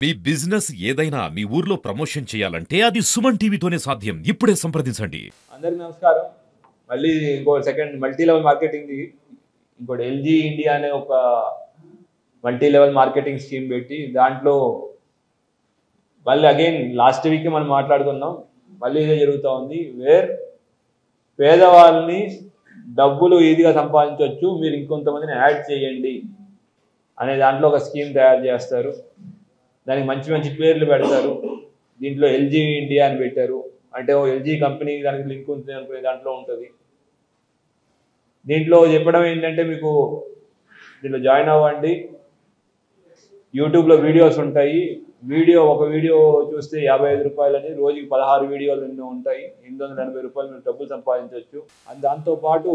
మీ business ఏదైనా మీ ఊర్లో promotion చేయాలంటే అది సుమన్ టీవీతోనే సాధ్యం. ఇప్పుడే సంప్రదించండి. అందరికీ నమస్కారం. మళ్ళీ ఇంకో సెకండ్ మల్టీ లెవెల్ మార్కెటింగ్ ఇంకోటి ఎల్జీ ఇండియా అనే ఒక మల్టీ లెవెల్ మార్కెటింగ్ స్కీమ్ పెట్టి దాంట్లో మళ్ళీ అగైన్ లాస్ట్ వీక్ మనం మాట్లాడుకున్నాం. మళ్ళీ ఇదే జరుగుతూ ఉంది. పేదవాళ్ళని డబ్బులు ఈజీగా సంపాదించవచ్చు, మీరు ఇంకొంతమందిని యాడ్ చేయండి అనే దాంట్లో ఒక స్కీమ్ తయారు చేస్తారు. దానికి మంచి మంచి పేర్లు పెడతారు. దీంట్లో ఎల్జీ ఇండియా అని పెట్టారు. అంటే ఓ ఎల్జీ కంపెనీ దానికి లింక్ ఉంది అనుకునే దాంట్లో ఉంటుంది. దీంట్లో చెప్పడం ఏంటంటే మీకు దీంట్లో జాయిన్ అవ్వండి. యూట్యూబ్లో వీడియోస్ ఉంటాయి. ఒక వీడియో చూస్తే 55 రూపాయలని, రోజుకి 16 వీడియోలు ఎన్నో ఉంటాయి. 880 రూపాయలు మీరు డబ్బులు సంపాదించవచ్చు. దాంతోపాటు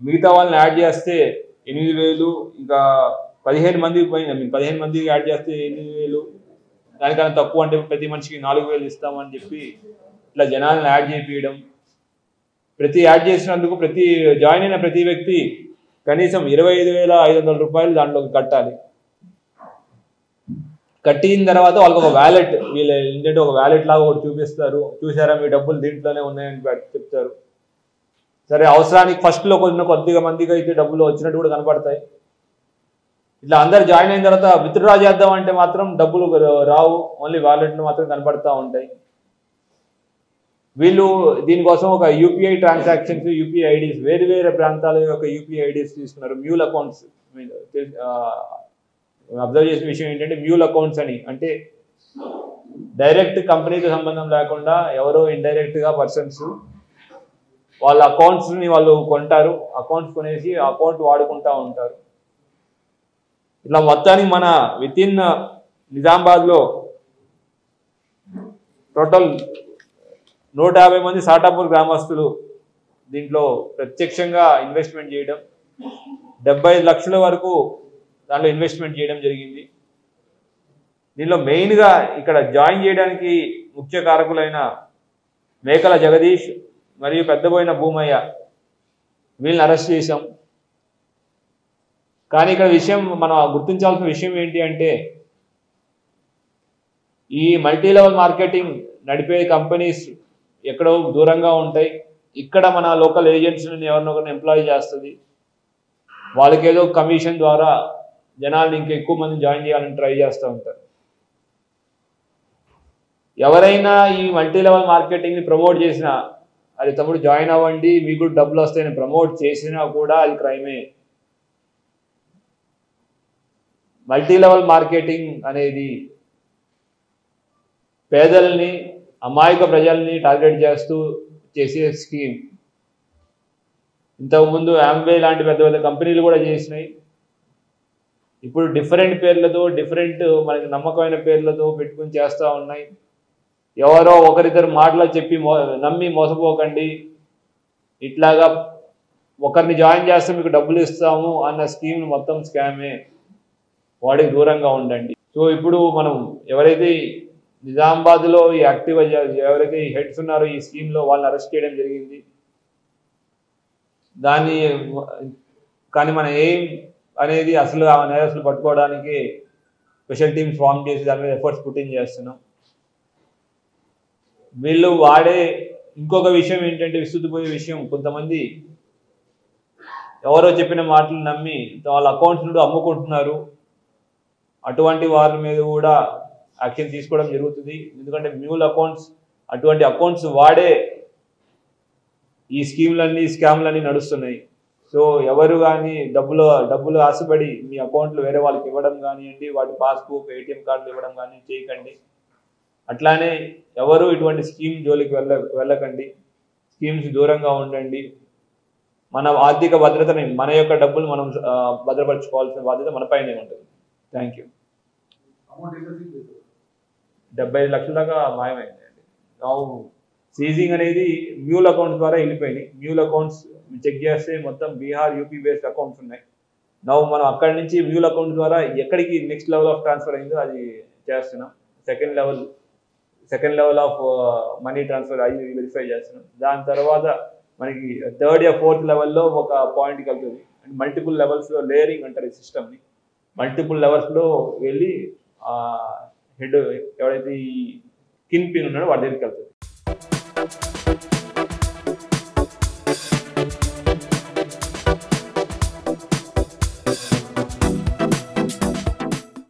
మిగతా వాళ్ళని యాడ్ చేస్తే 8,000, ఇంకా 15 మందికి యాడ్ చేస్తే 8,000, దానికన్నా తక్కువ అంటే ప్రతి మనిషికి 4,000 ఇస్తామని చెప్పి ఇట్లా జనాలను యాడ్ చేయించడం. యాడ్ చేసినందుకు జాయిన్ అయిన ప్రతి వ్యక్తి కనీసం 25,500 రూపాయలు దాంట్లోకి కట్టాలి. కట్టిన తర్వాత వాళ్ళకి ఒక వ్యాలెట్, వీళ్ళు ఏంటంటే ఒక వ్యాలెట్ లాగా ఒకటి చూపిస్తారు. చూసారా మీ డబ్బులు దీంట్లోనే ఉన్నాయని చెప్తారు. సరే, అవసరానికి ఫస్ట్లో కొద్దిగా మందికి అయితే డబ్బులు వచ్చినట్టు కూడా కనపడతాయి. ఇట్లా అందరు జాయిన్ అయిన తర్వాత విత్డ్రా చేద్దాం అంటే మాత్రం డబ్బులు రావు, ఓన్లీ వ్యాలెట్లు మాత్రం కనపడతా ఉంటాయి. వీళ్ళు దీనికోసం ఒక యూపీఐ ట్రాన్సాక్షన్స్, యూపీఐ ఐడీస్, వేరే ప్రాంతాల యొక్క యూపీఐ ఐడీస్ తీసుకున్నారు. Mule accounts. అబ్జర్వ్ చేసిన విషయం ఏంటంటే మ్యూల్ అకౌంట్స్ అని అంటే డైరెక్ట్ కంపెనీతో సంబంధం లేకుండా ఎవరో ఇండైరెక్ట్గా పర్సన్స్ వాళ్ళ అకౌంట్స్ని వాళ్ళు కొంటారు. అకౌంట్స్ కొనేసి అకౌంట్ వాడుకుంటూ ఉంటారు. ఇట్లా మొత్తానికి మన వితిన్ నిజామాబాద్లో టోటల్ 150 మంది సాటాపూర్ గ్రామస్తులు దీంట్లో ప్రత్యక్షంగా ఇన్వెస్ట్మెంట్ చేయడం, 75 లక్షల వరకు దాంట్లో ఇన్వెస్ట్మెంట్ చేయడం జరిగింది. దీనిలో మెయిన్గా ఇక్కడ జాయిన్ చేయడానికి ముఖ్య కారకులైన మేకల జగదీష్ మరియు పెద్దబోయిన భూమయ్య, వీళ్ళని అరెస్ట్ చేశాం. కానీ ఇక్కడ మనం గుర్తించాల్సిన విషయం ఏంటి అంటే ఈ మల్టీ లెవెల్ మార్కెటింగ్ నడిపే కంపెనీస్ ఎక్కడో దూరంగా ఉంటాయి. ఇక్కడ మన లోకల్ ఏజెంట్స్ని ఎవరినొకరిని ఎంప్లాయ్ చేస్తుంది. వాళ్ళకి ఏదో కమిషన్ ద్వారా జనాల్ని ఇంకా ఎక్కువ మంది జాయిన్ చేయాలని ట్రై చేస్తూ ఉంటారు. ఎవరైనా ఈ మల్టీ లెవెల్ మార్కెటింగ్ని ప్రమోట్ చేసినా, అది తమ్ముడు జాయిన్ అవ్వండి మీకు కూడా డబ్బులు వస్తాయని ప్రమోట్ చేసినా కూడా అది క్రైమే. మల్టీ లెవెల్ మార్కెటింగ్ అనేది పేదల్ని, అమాయక ప్రజల్ని టార్గెట్ చేస్తూ చేసే స్కీమ్. ఇంతకుముందు యాంబే లాంటి పెద్ద పెద్ద కంపెనీలు కూడా చేసినాయి. ఇప్పుడు డిఫరెంట్ పేర్లతో, మనకి నమ్మకమైన పేర్లతో పెట్టుకుని చేస్తూ ఉన్నాయి. ఎవరో ఒకరిద్దరు మాటలు చెప్పి నమ్మి మోసపోకండి. ఇట్లాగా ఒకరిని జాయిన్ చేస్తే మీకు డబ్బులు ఇస్తాము అన్న స్కీమ్ మొత్తం స్కామే. వాడికి దూరంగా ఉండండి. సో ఇప్పుడు మనం ఎవరైతే నిజామాబాద్లో ఈ యాక్టివ్ ఎవరైతే ఈ హెడ్స్ ఉన్నారో ఈ స్కీమ్లో, వాళ్ళని అరెస్ట్ చేయడం జరిగింది. కానీ మన ఎయిమ్ అనేది అసలు ఆ నేరస్తులు పట్టుకోవడానికి స్పెషల్ టీమ్స్ ఫామ్ చేసి దాని మీద ఎఫర్ట్స్ పుట్టింగ్ చేస్తున్నాం. వీళ్ళు వాడే ఇంకొక విషయం ఏంటంటే విస్తుపోయే విషయం, కొంతమంది ఎవరో చెప్పిన మాటలు నమ్మి వాళ్ళ అకౌంట్స్ నుండి అమ్ముకుంటున్నారు. అటువంటి వారి మీద కూడా యాక్షన్ తీసుకోవడం జరుగుతుంది. ఎందుకంటే మ్యూల్ అకౌంట్స్, అటువంటి అకౌంట్స్ వాడే ఈ స్కామ్లన్నీ నడుస్తున్నాయి. సో ఎవరు కానీ డబ్బులు ఆశపడి మీ అకౌంట్లు వేరే వాళ్ళకి ఇవ్వడం కానివ్వండి, వాటి పాస్బుక్, ఏటీఎం కార్డులు ఇవ్వడం కానీ చేయకండి. అట్లానే ఎవరు ఇటువంటి స్కీమ్ జోలికి వెళ్ళకండి. స్కీమ్స్ దూరంగా ఉండండి. మన ఆర్థిక భద్రతని, మన యొక్క డబ్బులు మనం భద్రపరచుకోవాల్సిన బాధ్యత మన పైనే ఉంటుంది. Thank you. 75 లక్షల దాకా మాయమైందండి. సీజింగ్ అనేది మ్యూల్ అకౌంట్స్ ద్వారా వెళ్ళిపోయినాయి. మ్యూల్ అకౌంట్స్ చెక్ చేస్తే మొత్తం బీహార్, యూపీ బేస్డ్ అకౌంట్స్ ఉన్నాయి. మనం అక్కడి నుంచి మ్యూల్ అకౌంట్ ద్వారా ఎక్కడికి నెక్స్ట్ లెవెల్ ఆఫ్ ట్రాన్స్ఫర్ అయిందో అది చేస్తున్నాం. Second level of money transfer అయ్యి వెరిఫై చేస్తున్నాం. దాని తర్వాత మనకి థర్డ్ या ఫోర్త్ లెవెల్లో ఒక పాయింట్కి వెళ్తుంది. మల్టిపుల్ లెవెల్స్లో లేయరింగ్ అంటారు ఈ సిస్టమ్ని. మల్టిపుల్ లెవెల్స్లో వెళ్ళి హెడ్ ఎవరైతే ఈ కిన్ పిన్ ఉన్నాడో వాడి దగ్గరికి వెళ్తుంది.